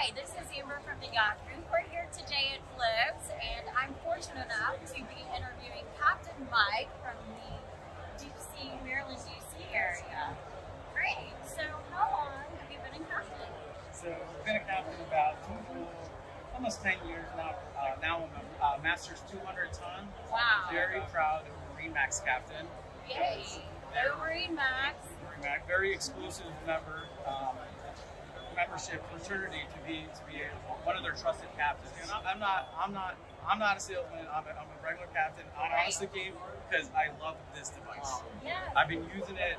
Hi, this is Amber from the Yacht Group. We're here today at Flips, and I'm fortunate enough to be interviewing Captain Mike from the DC, Maryland, DC area. Great. So how long have you been a captain? So I've been a captain about almost 10 years now. Now I'm a Masters 200 ton. Wow. Very proud MarineMax captain. Yay. Go MarineMax. MarineMax, very exclusive membership fraternity to be one of their trusted captains. And I'm not a salesman. I'm a regular captain. I honestly came because I love this device. Yeah. I've been using it.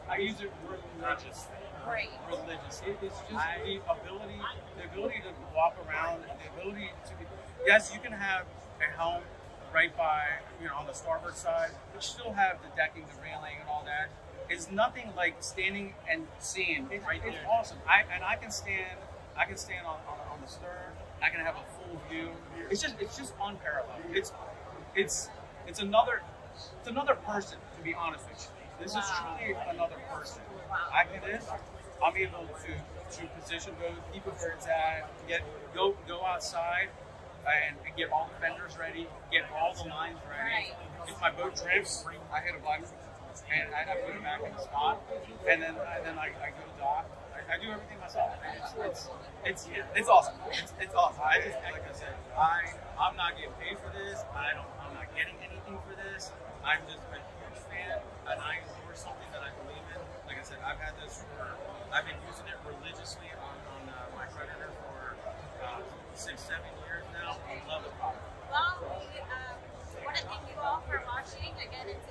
I use it religiously. Great. Religious. It's just the ability to walk around, the ability to be. Yes, you can have a helm right by, on the starboard side, but you still have the decking, the railing, and all that. It's nothing like standing and seeing. It's awesome. I can stand on the stern. I can have a full view. It's just unparalleled. It's another person, to be honest with you. This is truly another person. I do this. I'm able to position both, keep it where it's at, go outside, and get all the fenders ready, get all the lines ready. If my boat drifts, I hit a button, and I put it back in the spot, and then I go to dock. I do everything myself. It's awesome. It's awesome. Like I said, I'm not getting paid for this. I'm not getting anything for this. I'm just a huge fan, and I endorse something that I believe in. Like I said, I've been using it religiously on my Predator for 6-7 years now. I love the product. Well, we want to thank you all for watching. Again, it's